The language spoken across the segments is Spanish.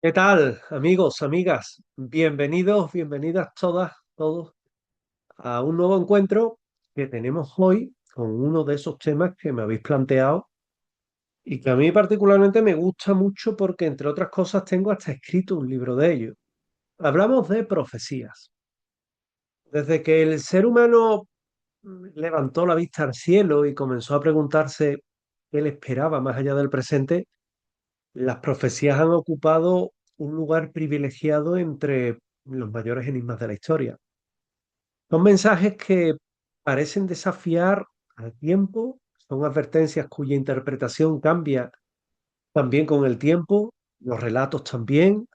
¿Qué tal, amigos, amigas? Bienvenidos, bienvenidas todas, todos a un nuevo encuentro que tenemos hoy con uno de esos temas que me habéis planteado y que a mí particularmente me gusta mucho porque, entre otras cosas, tengo hasta escrito un libro de ello. Hablamos de profecías. Desde que el ser humano levantó la vista al cielo y comenzó a preguntarse qué le esperaba más allá del presente, las profecías han ocupado un lugar privilegiado entre los mayores enigmas de la historia. Son mensajes que parecen desafiar al tiempo, son advertencias cuya interpretación cambia también con el tiempo, los relatos también,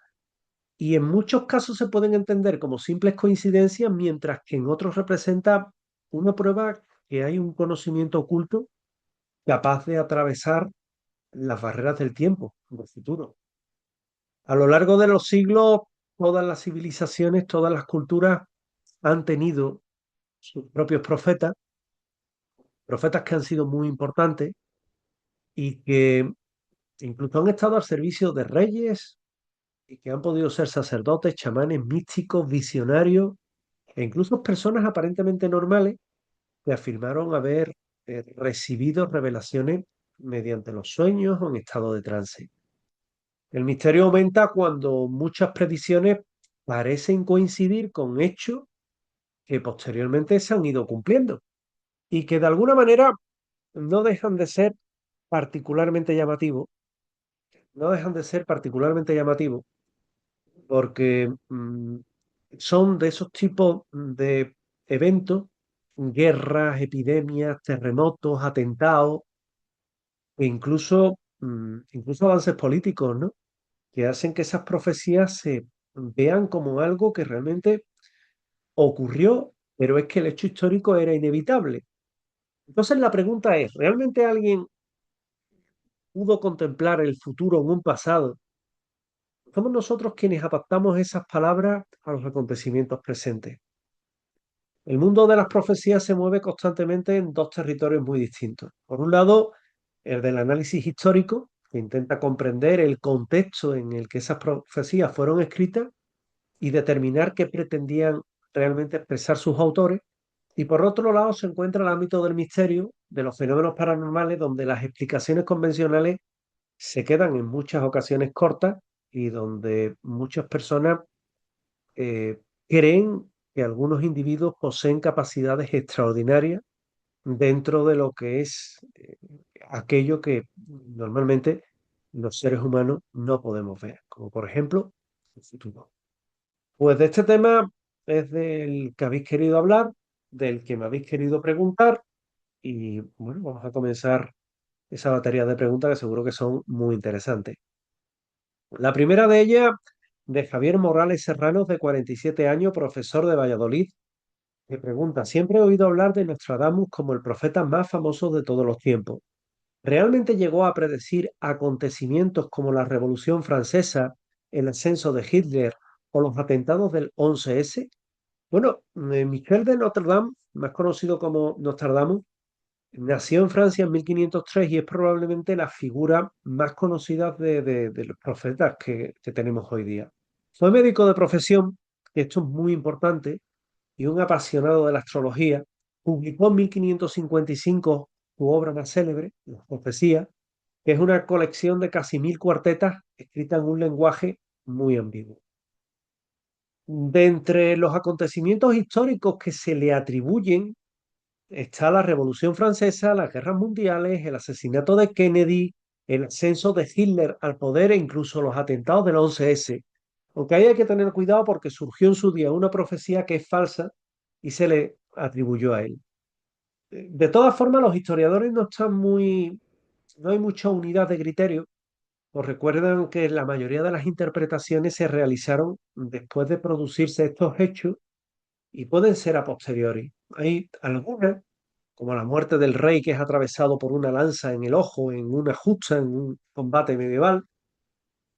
y en muchos casos se pueden entender como simples coincidencias, mientras que en otros representa una prueba que hay un conocimiento oculto capaz de atravesar las barreras del tiempo, del futuro. A lo largo de los siglos, todas las civilizaciones, todas las culturas han tenido sus propios profetas, profetas que han sido muy importantes y que incluso han estado al servicio de reyes y que han podido ser sacerdotes, chamanes, místicos, visionarios e incluso personas aparentemente normales que afirmaron haber recibido revelaciones mediante los sueños o en estado de trance. El misterio aumenta cuando muchas predicciones parecen coincidir con hechos que posteriormente se han ido cumpliendo y que de alguna manera no dejan de ser particularmente llamativos, no dejan de ser particularmente llamativos porque son de esos tipos de eventos, guerras, epidemias, terremotos, atentados e incluso avances políticos, ¿no? Que hacen que esas profecías se vean como algo que realmente ocurrió, pero es que el hecho histórico era inevitable. Entonces la pregunta es, ¿realmente alguien pudo contemplar el futuro en un pasado? Somos nosotros quienes adaptamos esas palabras a los acontecimientos presentes. El mundo de las profecías se mueve constantemente en dos territorios muy distintos. Por un lado, el del análisis histórico, que intenta comprender el contexto en el que esas profecías fueron escritas y determinar qué pretendían realmente expresar sus autores. Y por otro lado se encuentra el ámbito del misterio, de los fenómenos paranormales, donde las explicaciones convencionales se quedan en muchas ocasiones cortas y donde muchas personas eh, creen que algunos individuos poseen capacidades extraordinarias dentro de lo que es aquello que normalmente los seres humanos no podemos ver, como por ejemplo el futuro. Pues de este tema es del que habéis querido hablar, del que me habéis querido preguntar y bueno, vamos a comenzar esa batería de preguntas que seguro que son muy interesantes. La primera de ellas, de Javier Morales Serranos, de 47 años, profesor de Valladolid, que pregunta, siempre he oído hablar de Nostradamus como el profeta más famoso de todos los tiempos. ¿Realmente llegó a predecir acontecimientos como la Revolución Francesa, el ascenso de Hitler o los atentados del 11S? Bueno, Michel de Notre Dame, más conocido como Nostradamus, nació en Francia en 1503 y es probablemente la figura más conocida de los profetas que tenemos hoy día. Fue médico de profesión, y esto es muy importante, y un apasionado de la astrología. Publicó en 1555 su obra más célebre, Las Profecías, que es una colección de casi 1000 cuartetas escritas en un lenguaje muy ambiguo. De entre los acontecimientos históricos que se le atribuyen está la Revolución Francesa, las guerras mundiales, el asesinato de Kennedy, el ascenso de Hitler al poder e incluso los atentados del 11S. Aunque ahí hay que tener cuidado porque surgió en su día una profecía que es falsa y se le atribuyó a él. De todas formas, los historiadores no hay mucha unidad de criterio. Os recuerdan que la mayoría de las interpretaciones se realizaron después de producirse estos hechos y pueden ser a posteriori. Hay algunas como la muerte del rey que es atravesado por una lanza en el ojo, en una justa, en un combate medieval,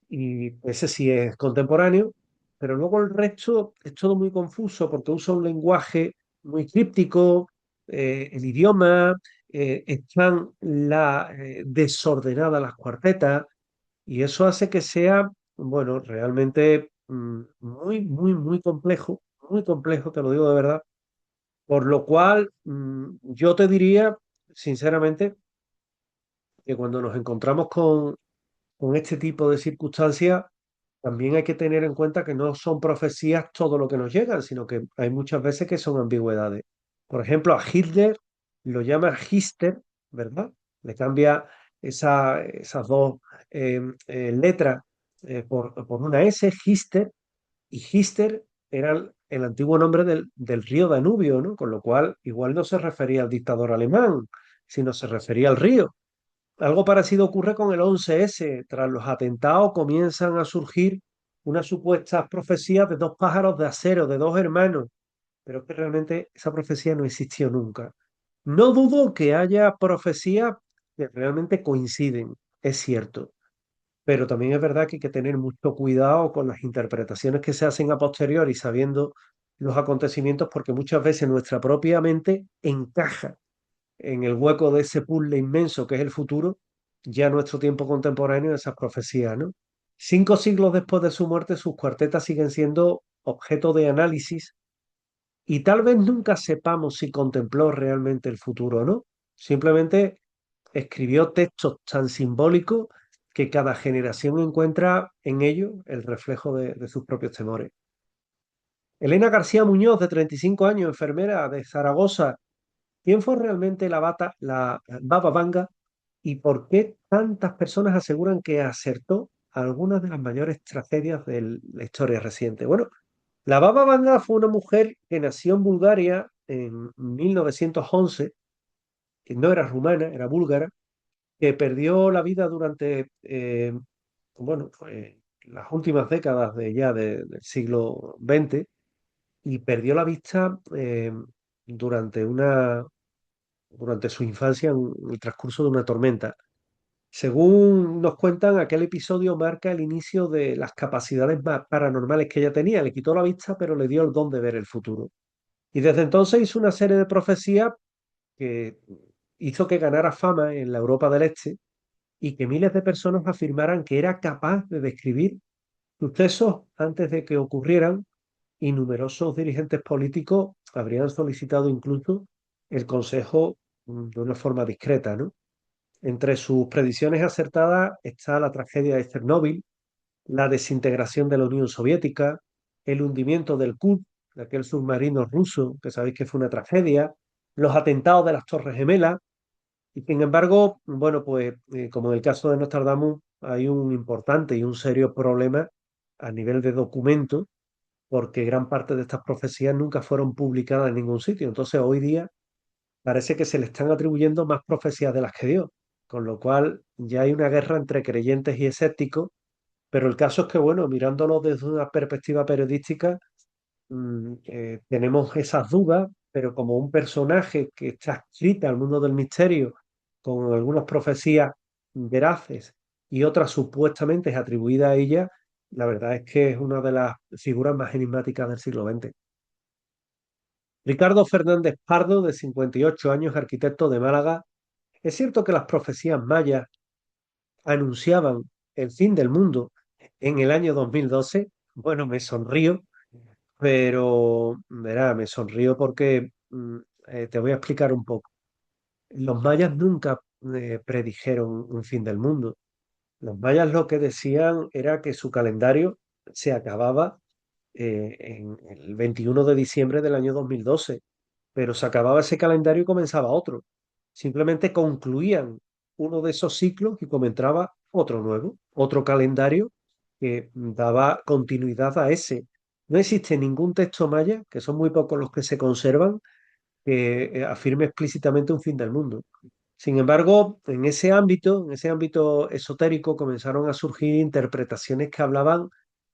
y ese sí es contemporáneo, pero luego el resto es todo muy confuso porque usa un lenguaje muy críptico, el idioma, están desordenadas las cuartetas, y eso hace que sea bueno, realmente muy complejo, te lo digo de verdad. Por lo cual, yo te diría, sinceramente, que cuando nos encontramos con este tipo de circunstancias, también hay que tener en cuenta que no son profecías todo lo que nos llegan, sino que hay muchas veces que son ambigüedades. Por ejemplo, a Hitler lo llama Hister, ¿verdad? Le cambia esas dos letras por una S, Hister, y Hister era el antiguo nombre del río Danubio, ¿no? Con lo cual, igual no se refería al dictador alemán, sino se refería al río. Algo parecido ocurre con el 11S. Tras los atentados comienzan a surgir unas supuestas profecías de dos pájaros de acero, de dos hermanos, pero es que realmente esa profecía no existió nunca. No dudo que haya profecías que realmente coinciden, es cierto, pero también es verdad que hay que tener mucho cuidado con las interpretaciones que se hacen a posteriori, sabiendo los acontecimientos, porque muchas veces nuestra propia mente encaja en el hueco de ese puzzle inmenso que es el futuro, ya nuestro tiempo contemporáneo, esas profecías, ¿no? 5 siglos después de su muerte, sus cuartetas siguen siendo objeto de análisis y tal vez nunca sepamos si contempló realmente el futuro o no. Simplemente escribió textos tan simbólicos que cada generación encuentra en ellos el reflejo de sus propios temores. Elena García Muñoz, de 35 años, enfermera de Zaragoza. ¿Quién fue realmente la Baba Vanga y por qué tantas personas aseguran que acertó algunas de las mayores tragedias de la historia reciente? Bueno, la Baba Vanga fue una mujer que nació en Bulgaria en 1911, que no era rumana, era búlgara, que perdió la vida durante, bueno, las últimas décadas del siglo XX y perdió la vista durante durante su infancia en el transcurso de una tormenta. Según nos cuentan, aquel episodio marca el inicio de las capacidades paranormales que ella tenía. Le quitó la vista, pero le dio el don de ver el futuro. Y desde entonces hizo una serie de profecías que hizo que ganara fama en la Europa del Este y que miles de personas afirmaran que era capaz de describir sucesos antes de que ocurrieran y numerosos dirigentes políticos habrían solicitado incluso el consejo de una forma discreta, ¿no? Entre sus predicciones acertadas está la tragedia de Chernóbil, la desintegración de la Unión Soviética, el hundimiento del Kut, de aquel submarino ruso, que sabéis que fue una tragedia, los atentados de las Torres Gemelas, y sin embargo, bueno, pues como en el caso de Nostradamus, hay un importante y un serio problema a nivel de documento, porque gran parte de estas profecías nunca fueron publicadas en ningún sitio. Entonces, hoy día parece que se le están atribuyendo más profecías de las que dio, con lo cual ya hay una guerra entre creyentes y escépticos, pero el caso es que, bueno, mirándolo desde una perspectiva periodística, tenemos esas dudas, pero como un personaje que está escrita al mundo del misterio, con algunas profecías veraces y otras supuestamente atribuidas a ella, la verdad es que es una de las figuras más enigmáticas del siglo XX. Ricardo Fernández Pardo, de 58 años, arquitecto de Málaga. Es cierto que las profecías mayas anunciaban el fin del mundo en el año 2012. Bueno, me sonrío, pero verá, me sonrío porque te voy a explicar un poco. Los mayas nunca predijeron un fin del mundo. Los mayas lo que decían era que su calendario se acababa en el 21 de diciembre del año 2012, pero se acababa ese calendario y comenzaba otro. Simplemente concluían uno de esos ciclos y comenzaba otro nuevo, otro calendario que daba continuidad a ese. No existe ningún texto maya, que son muy pocos los que se conservan, que afirme explícitamente un fin del mundo. Sin embargo, en ese ámbito esotérico, comenzaron a surgir interpretaciones que hablaban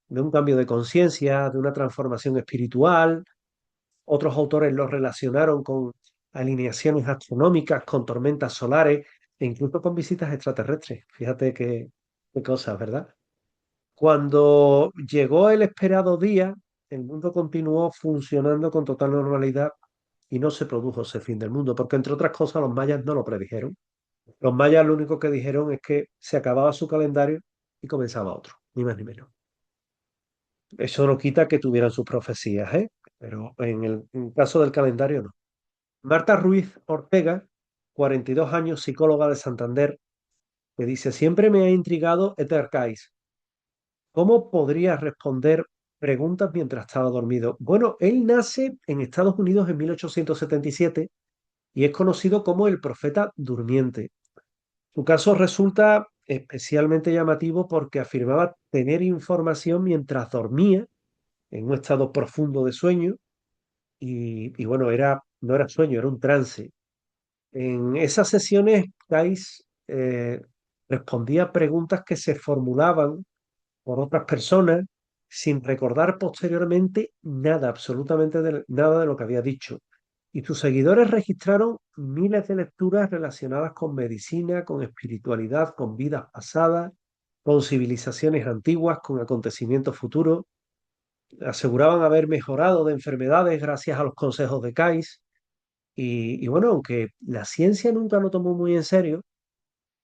de un cambio de conciencia, de una transformación espiritual. Otros autores lo relacionaron con alineaciones astronómicas, con tormentas solares e incluso con visitas extraterrestres. Fíjate qué cosas, ¿verdad? Cuando llegó el esperado día, el mundo continuó funcionando con total normalidad y no se produjo ese fin del mundo, porque entre otras cosas los mayas no lo predijeron. Los mayas lo único que dijeron es que se acababa su calendario y comenzaba otro, ni más ni menos. Eso no quita que tuvieran sus profecías, ¿eh? Pero en el caso del calendario no. Marta Ruiz Ortega, 42 años, psicóloga de Santander, que dice, siempre me ha intrigado Éter Case. ¿Cómo podría responder preguntas mientras estaba dormido? Bueno, él nace en Estados Unidos en 1877 y es conocido como el profeta durmiente. Su caso resulta especialmente llamativo porque afirmaba tener información mientras dormía en un estado profundo de sueño y bueno, no era sueño, era un trance. En esas sesiones, Kais respondía a preguntas que se formulaban por otras personas sin recordar posteriormente nada, absolutamente nada de lo que había dicho. Y sus seguidores registraron miles de lecturas relacionadas con medicina, con espiritualidad, con vidas pasadas, con civilizaciones antiguas, con acontecimientos futuros. Aseguraban haber mejorado de enfermedades gracias a los consejos de Kais. Y bueno, aunque la ciencia nunca lo tomó muy en serio,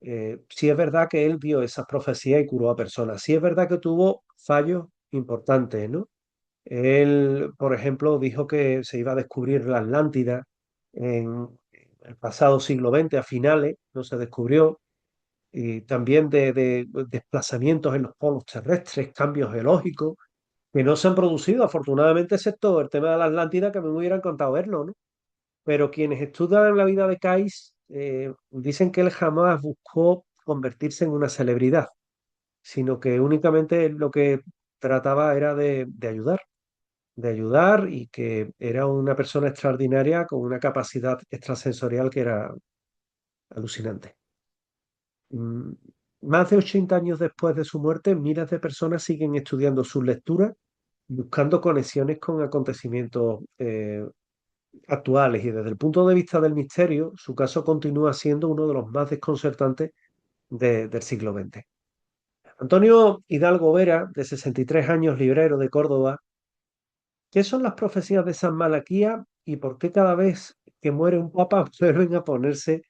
sí es verdad que él vio esas profecías y curó a personas. Sí es verdad que tuvo fallos importantes, ¿no? Él, por ejemplo, dijo que se iba a descubrir la Atlántida en el pasado siglo XX, a finales, no se descubrió. Y también de desplazamientos en los polos terrestres, cambios geológicos, que no se han producido, afortunadamente, excepto el tema de la Atlántida, que me hubieran contado verlo, ¿no? Pero quienes estudian la vida de Kais dicen que él jamás buscó convertirse en una celebridad, sino que únicamente lo que trataba era de ayudar y que era una persona extraordinaria con una capacidad extrasensorial que era alucinante. Mm, Más de 80 años después de su muerte, miles de personas siguen estudiando sus lecturas, buscando conexiones con acontecimientos actuales y desde el punto de vista del misterio, su caso continúa siendo uno de los más desconcertantes del siglo XX. Antonio Hidalgo Vera, de 63 años, librero de Córdoba, ¿qué son las profecías de San Malaquía y por qué cada vez que muere un papa vuelven a ponerse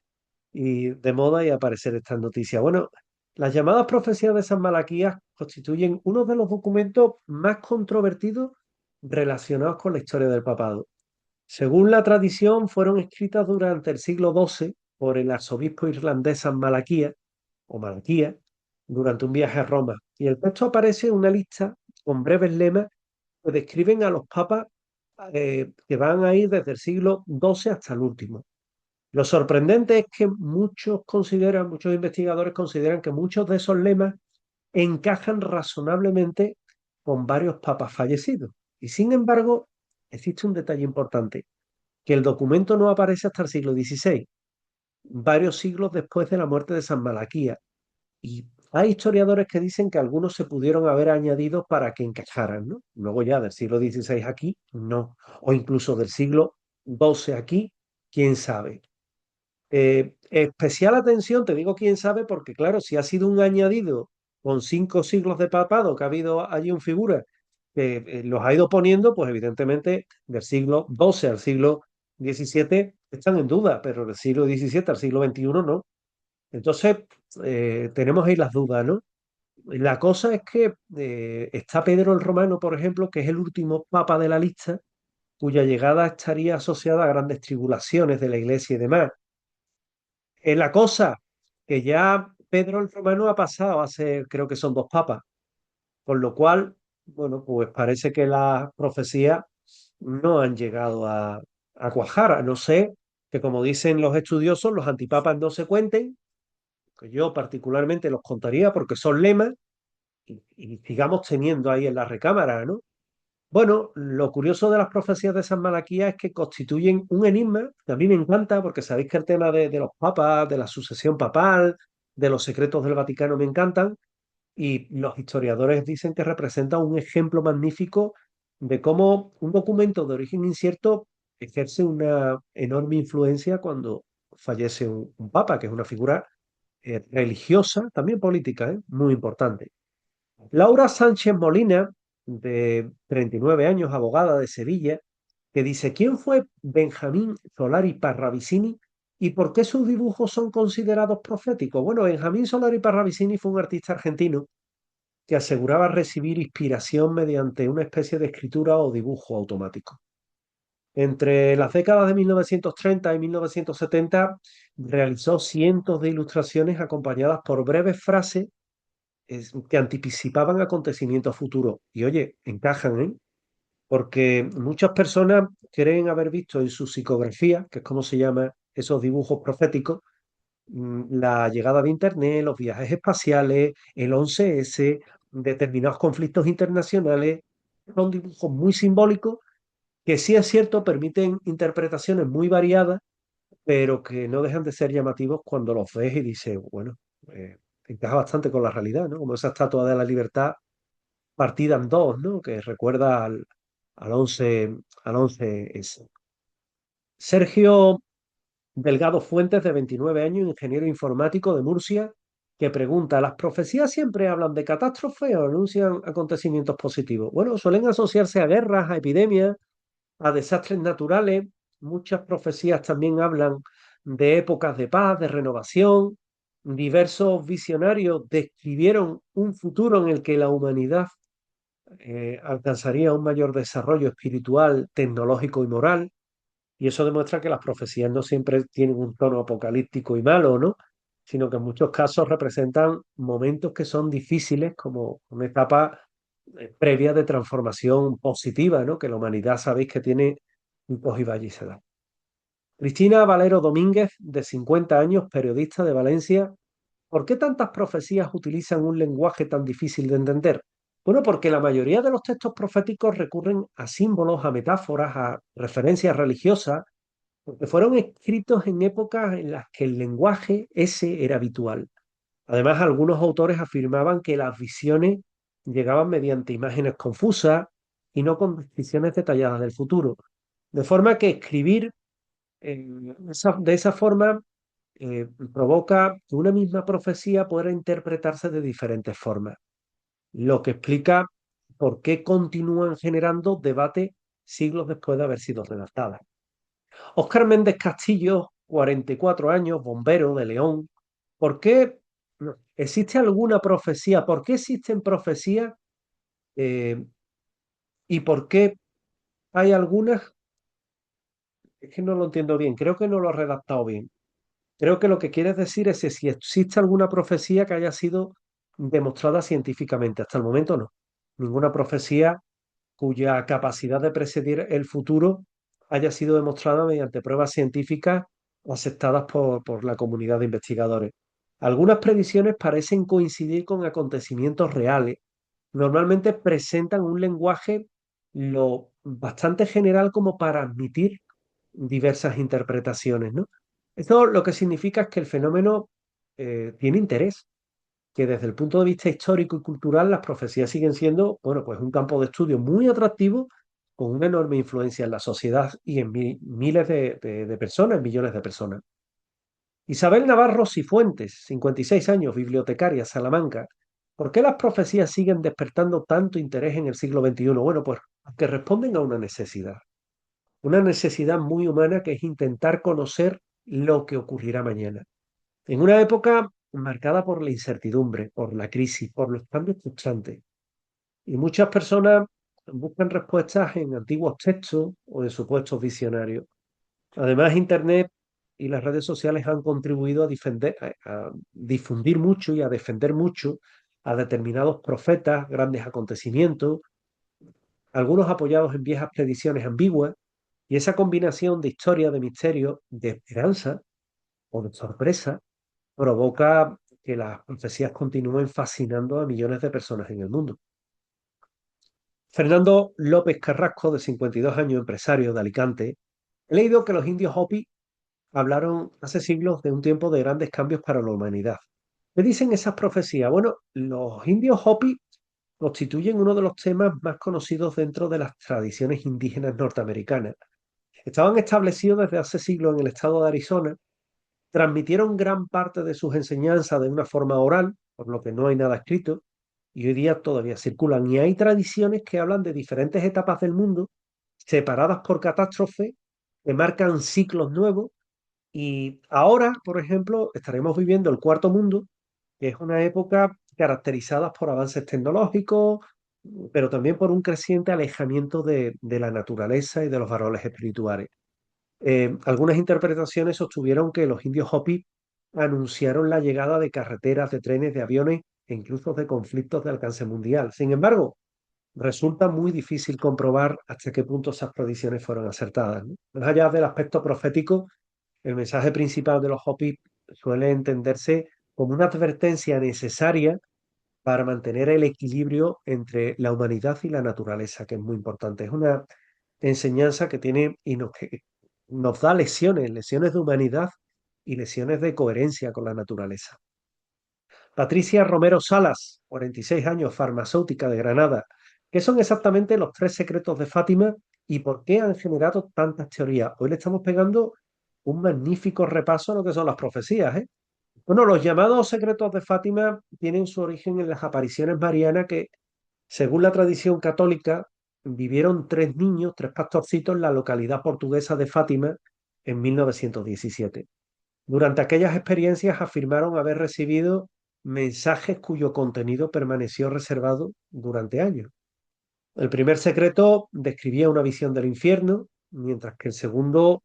de moda y a aparecer estas noticias? Bueno, las llamadas profecías de San Malaquías constituyen uno de los documentos más controvertidos relacionados con la historia del papado. Según la tradición, fueron escritas durante el siglo XII por el arzobispo irlandés San Malaquía, o Malaquía, durante un viaje a Roma. Y el texto aparece en una lista con breves lemas que describen a los papas que van a ir desde el siglo XII hasta el último. Lo sorprendente es que muchos investigadores consideran que muchos de esos lemas encajan razonablemente con varios papas fallecidos. Y sin embargo, existe un detalle importante que el documento no aparece hasta el siglo XVI, varios siglos después de la muerte de San Malaquía. Y hay historiadores que dicen que algunos se pudieron haber añadido para que encajaran, ¿no? Luego ya del siglo XVI aquí, no. O incluso del siglo XII aquí, quién sabe. Especial atención, te digo quién sabe, porque claro, si ha sido un añadido con 5 siglos de papado que ha habido allí un figura que los ha ido poniendo, pues evidentemente del siglo XII al siglo XVII están en duda, pero del siglo XVII al siglo XXI no. Entonces, tenemos ahí las dudas, ¿no? La cosa es que está Pedro el Romano, por ejemplo, que es el último papa de la lista, cuya llegada estaría asociada a grandes tribulaciones de la iglesia y demás. Es la cosa que ya Pedro el Romano ha pasado hace, creo que son 2 papas, con lo cual, bueno, pues parece que las profecías no han llegado a cuajar, a no ser que, como dicen los estudiosos, los antipapas no se cuenten, que yo particularmente los contaría porque son lemas y sigamos teniendo ahí en la recámara, ¿no? Bueno, lo curioso de las profecías de San Malaquía es que constituyen un enigma que a mí me encanta porque sabéis que el tema de los papas, de la sucesión papal, de los secretos del Vaticano me encantan y los historiadores dicen que representa un ejemplo magnífico de cómo un documento de origen incierto ejerce una enorme influencia cuando fallece un papa, que es una figura religiosa, también política, muy importante. Laura Sánchez Molina, de 39 años, abogada de Sevilla, que dice, ¿quién fue Benjamín Solari Parravicini y por qué sus dibujos son considerados proféticos? Bueno, Benjamín Solari Parravicini fue un artista argentino que aseguraba recibir inspiración mediante una especie de escritura o dibujo automático. Entre las décadas de 1930 y 1970 realizó cientos de ilustraciones acompañadas por breves frases que anticipaban acontecimientos futuros. Y oye, encajan, ¿eh? Porque muchas personas creen haber visto en su psicografía, que es como se llama esos dibujos proféticos, la llegada de Internet, los viajes espaciales, el 11S, determinados conflictos internacionales. Son dibujos muy simbólicos que sí es cierto, permiten interpretaciones muy variadas, pero que no dejan de ser llamativos cuando los ves y dices, bueno, encaja bastante con la realidad, ¿no? Como esa estatua de la libertad partida en dos, ¿no? Que recuerda al 11, al 11S. Sergio Delgado Fuentes, de 29 años, ingeniero informático de Murcia, que pregunta, ¿las profecías siempre hablan de catástrofes o anuncian acontecimientos positivos? Bueno, suelen asociarse a guerras, a epidemias, a desastres naturales. Muchas profecías también hablan de épocas de paz, de renovación. Diversos visionarios describieron un futuro en el que la humanidad alcanzaría un mayor desarrollo espiritual, tecnológico y moral. Y eso demuestra que las profecías no siempre tienen un tono apocalíptico y malo, ¿no? Sino que en muchos casos representan momentos que son difíciles, como una etapa previa de transformación positiva, ¿no? Que la humanidad sabéis que tiene picos y valles y se da. Cristina Valero Domínguez, de 50 años, periodista de Valencia. ¿Por qué tantas profecías utilizan un lenguaje tan difícil de entender? Bueno, porque la mayoría de los textos proféticos recurren a símbolos, a metáforas, a referencias religiosas, porque fueron escritos en épocas en las que el lenguaje ese era habitual. Además, algunos autores afirmaban que las visiones llegaban mediante imágenes confusas y no con descripciones detalladas del futuro. De forma que escribir de esa forma provoca que una misma profecía pueda interpretarse de diferentes formas, lo que explica por qué continúan generando debate siglos después de haber sido redactadas. Óscar Méndez Castillo, 44 años, bombero de León. ¿Por qué existe alguna profecía? ¿Por qué existen profecías eh, y por qué hay algunas? Es que no lo entiendo bien, creo que no lo he redactado bien. Creo que lo que quieres decir es que si existe alguna profecía que haya sido demostrada científicamente. Hasta el momento no. Ninguna profecía cuya capacidad de predecir el futuro haya sido demostrada mediante pruebas científicas aceptadas por la comunidad de investigadores. Algunas predicciones parecen coincidir con acontecimientos reales. Normalmente presentan un lenguaje lo bastante general como para admitir diversas interpretaciones, ¿no? Esto lo que significa es que el fenómeno tiene interés, que desde el punto de vista histórico y cultural las profecías siguen siendo, bueno, pues un campo de estudio muy atractivo con una enorme influencia en la sociedad y en miles de personas, millones de personas. Isabel Navarro Cifuentes, 56 años, bibliotecaria, Salamanca. ¿Por qué las profecías siguen despertando tanto interés en el siglo XXI? Bueno, pues que responden a una necesidad muy humana que es intentar conocer lo que ocurrirá mañana. En una época marcada por la incertidumbre, por la crisis, por los cambios constantes. Y muchas personas buscan respuestas en antiguos textos o en supuestos visionarios. Además, Internet y las redes sociales han contribuido a difundir mucho y a defender mucho a determinados profetas, grandes acontecimientos, algunos apoyados en viejas predicciones ambiguas, y esa combinación de historia, de misterio, de esperanza o de sorpresa provoca que las profecías continúen fascinando a millones de personas en el mundo. Fernando López Carrasco, de 52 años, empresario de Alicante. He leído que los indios Hopi hablaron hace siglos de un tiempo de grandes cambios para la humanidad. ¿Qué dicen esas profecías? Bueno, los indios Hopi constituyen uno de los temas más conocidos dentro de las tradiciones indígenas norteamericanas. Estaban establecidos desde hace siglos en el estado de Arizona, transmitieron gran parte de sus enseñanzas de una forma oral, por lo que no hay nada escrito, y hoy día todavía circulan. Y hay tradiciones que hablan de diferentes etapas del mundo, separadas por catástrofes, que marcan ciclos nuevos. Y ahora, por ejemplo, estaremos viviendo el cuarto mundo, que es una época caracterizadas por avances tecnológicos, pero también por un creciente alejamiento de la naturaleza y de los valores espirituales. Algunas interpretaciones sostuvieron que los indios Hopi anunciaron la llegada de carreteras, de trenes, de aviones e incluso de conflictos de alcance mundial. Sin embargo, resulta muy difícil comprobar hasta qué punto esas predicciones fueron acertadas, ¿no? Más allá del aspecto profético, el mensaje principal de los Hopi suele entenderse como una advertencia necesaria para mantener el equilibrio entre la humanidad y la naturaleza, que es muy importante. Es una enseñanza que tiene y que nos da lecciones, lecciones de humanidad y lecciones de coherencia con la naturaleza. Patricia Romero Salas, 46 años, farmacéutica de Granada. ¿Qué son exactamente los tres secretos de Fátima y por qué han generado tantas teorías? Hoy le estamos pegando un magnífico repaso a lo que son las profecías, ¿eh? Bueno, los llamados secretos de Fátima tienen su origen en las apariciones marianas que, según la tradición católica, vivieron tres niños, tres pastorcitos en la localidad portuguesa de Fátima en 1917. Durante aquellas experiencias afirmaron haber recibido mensajes cuyo contenido permaneció reservado durante años. El primer secreto describía una visión del infierno, mientras que el segundo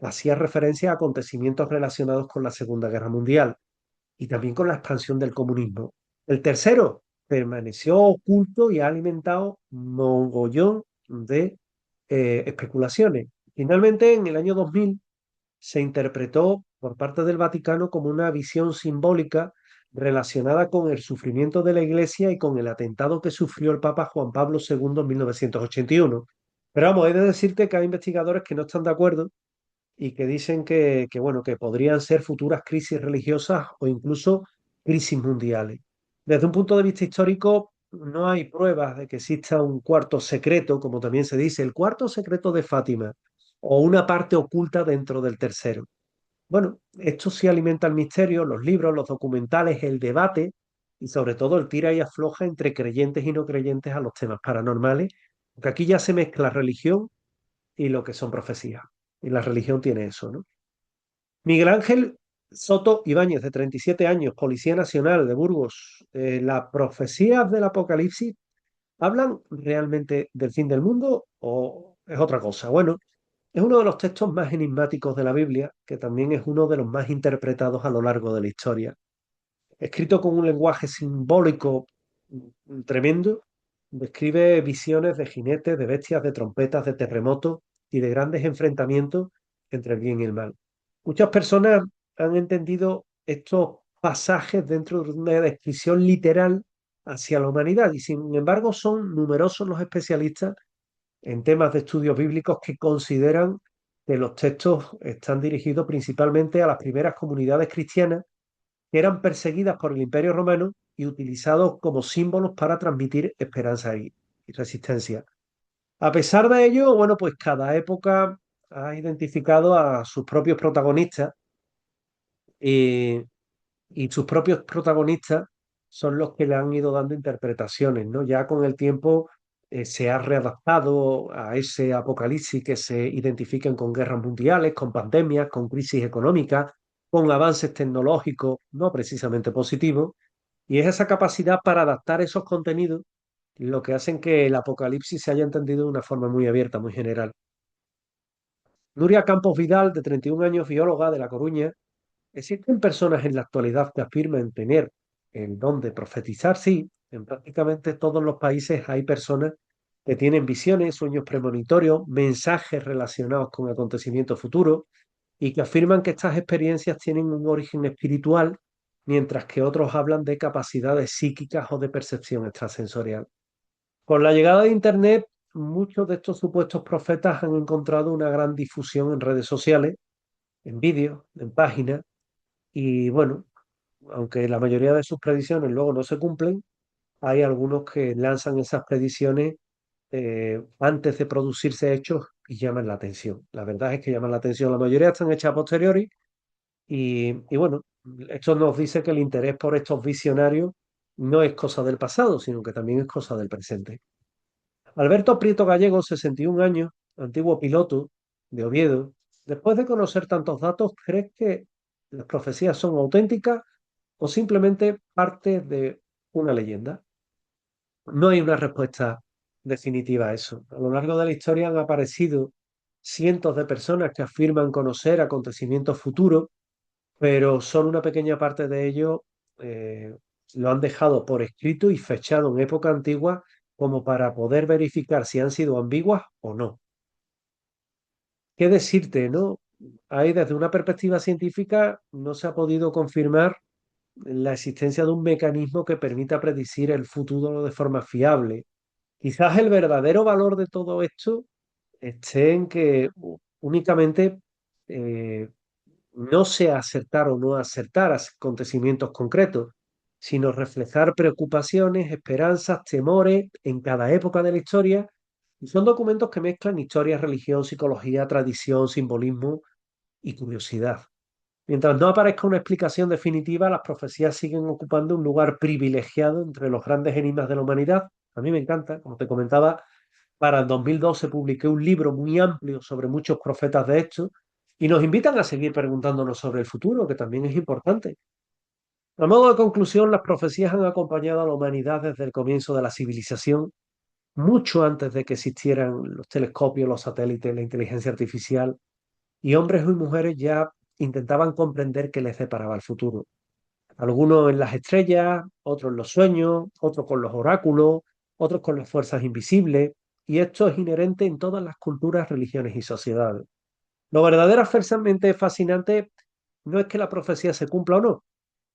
hacía referencia a acontecimientos relacionados con la Segunda Guerra Mundial y también con la expansión del comunismo. El tercero permaneció oculto y ha alimentado mogollón de especulaciones. Finalmente, en el año 2000, se interpretó por parte del Vaticano como una visión simbólica relacionada con el sufrimiento de la Iglesia y con el atentado que sufrió el Papa Juan Pablo II en 1981. Pero vamos, he de decirte que hay investigadores que no están de acuerdo y que dicen bueno, que podrían ser futuras crisis religiosas o incluso crisis mundiales. Desde un punto de vista histórico, no hay pruebas de que exista un cuarto secreto, como también se dice, el cuarto secreto de Fátima, o una parte oculta dentro del tercero. Bueno, esto sí alimenta el misterio, los libros, los documentales, el debate y sobre todo el tira y afloja entre creyentes y no creyentes a los temas paranormales, porque aquí ya se mezcla religión y lo que son profecías. Y la religión tiene eso, ¿no? Miguel Ángel Soto Ibáñez, de 37 años, Policía Nacional de Burgos. ¿Las profecías del Apocalipsis hablan realmente del fin del mundo o es otra cosa? Bueno, es uno de los textos más enigmáticos de la Biblia, que también es uno de los más interpretados a lo largo de la historia. Escrito con un lenguaje simbólico tremendo, describe visiones de jinetes, de bestias, de trompetas, de terremotos y de grandes enfrentamientos entre el bien y el mal. Muchas personas han entendido estos pasajes dentro de una descripción literal hacia la humanidad y sin embargo son numerosos los especialistas en temas de estudios bíblicos que consideran que los textos están dirigidos principalmente a las primeras comunidades cristianas que eran perseguidas por el Imperio Romano y utilizados como símbolos para transmitir esperanza y resistencia. A pesar de ello, bueno, pues cada época ha identificado a sus propios protagonistas y, y sus propios protagonistas son los que le han ido dando interpretaciones, ¿no? Ya con el tiempo se ha readaptado a ese apocalipsis que se identifiquen con guerras mundiales, con pandemias, con crisis económicas, con avances tecnológicos no precisamente positivos, y es esa capacidad para adaptar esos contenidos lo que hacen que el apocalipsis se haya entendido de una forma muy abierta, muy general. Nuria Campos Vidal, de 31 años, bióloga de La Coruña. ¿Existen personas en la actualidad que afirman tener el don de profetizar? Sí, en prácticamente todos los países hay personas que tienen visiones, sueños premonitorios, mensajes relacionados con acontecimientos futuros y que afirman que estas experiencias tienen un origen espiritual, mientras que otros hablan de capacidades psíquicas o de percepción extrasensorial. Con la llegada de Internet, muchos de estos supuestos profetas han encontrado una gran difusión en redes sociales, en vídeos, en páginas, y bueno, aunque la mayoría de sus predicciones luego no se cumplen, hay algunos que lanzan esas predicciones antes de producirse hechos y llaman la atención. La verdad es que llaman la atención. La mayoría están hechas a posteriori y bueno, esto nos dice que el interés por estos visionarios no es cosa del pasado, sino que también es cosa del presente. Alberto Prieto Gallego, 61 años, antiguo piloto de Oviedo. Después de conocer tantos datos, ¿crees que las profecías son auténticas o simplemente parte de una leyenda? No hay una respuesta definitiva a eso. A lo largo de la historia han aparecido cientos de personas que afirman conocer acontecimientos futuros, pero solo una pequeña parte de ellos eh, lo han dejado por escrito y fechado en época antigua como para poder verificar si han sido ambiguas o no. ¿Qué decirte, no? Ahí desde una perspectiva científica no se ha podido confirmar la existencia de un mecanismo que permita predecir el futuro de forma fiable. Quizás el verdadero valor de todo esto esté en que únicamente eh, no sea acertar o no acertar acontecimientos concretos, sino reflejar preocupaciones, esperanzas, temores en cada época de la historia. Y son documentos que mezclan historia, religión, psicología, tradición, simbolismo y curiosidad. Mientras no aparezca una explicación definitiva, las profecías siguen ocupando un lugar privilegiado entre los grandes enigmas de la humanidad. A mí me encanta, como te comentaba, para el 2012 publiqué un libro muy amplio sobre muchos profetas de estos y nos invitan a seguir preguntándonos sobre el futuro, que también es importante. A modo de conclusión, las profecías han acompañado a la humanidad desde el comienzo de la civilización, mucho antes de que existieran los telescopios, los satélites, la inteligencia artificial, y hombres y mujeres ya intentaban comprender qué les deparaba el futuro. Algunos en las estrellas, otros en los sueños, otros con los oráculos, otros con las fuerzas invisibles, y esto es inherente en todas las culturas, religiones y sociedades. Lo verdaderamente fascinante no es que la profecía se cumpla o no,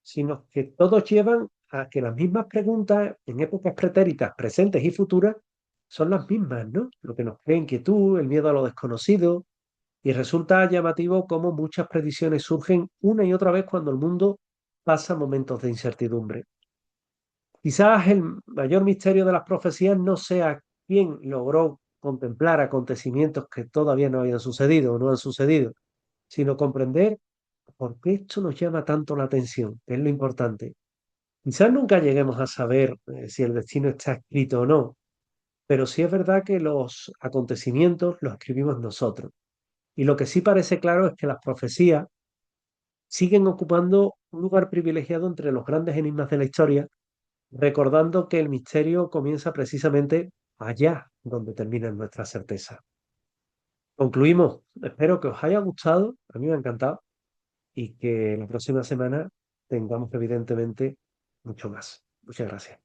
sino que todos llevan a que las mismas preguntas en épocas pretéritas, presentes y futuras son las mismas, ¿no? Lo que nos crea inquietud, el miedo a lo desconocido, y resulta llamativo cómo muchas predicciones surgen una y otra vez cuando el mundo pasa momentos de incertidumbre. Quizás el mayor misterio de las profecías no sea quién logró contemplar acontecimientos que todavía no habían sucedido o no han sucedido, sino comprender por qué esto nos llama tanto la atención, que es lo importante. Quizás nunca lleguemos a saber si el destino está escrito o no, pero sí es verdad que los acontecimientos los escribimos nosotros. Y lo que sí parece claro es que las profecías siguen ocupando un lugar privilegiado entre los grandes enigmas de la historia, recordando que el misterio comienza precisamente allá donde terminan nuestras certezas. Concluimos. Espero que os haya gustado, a mí me ha encantado, y que la próxima semana tengamos evidentemente mucho más. Muchas gracias.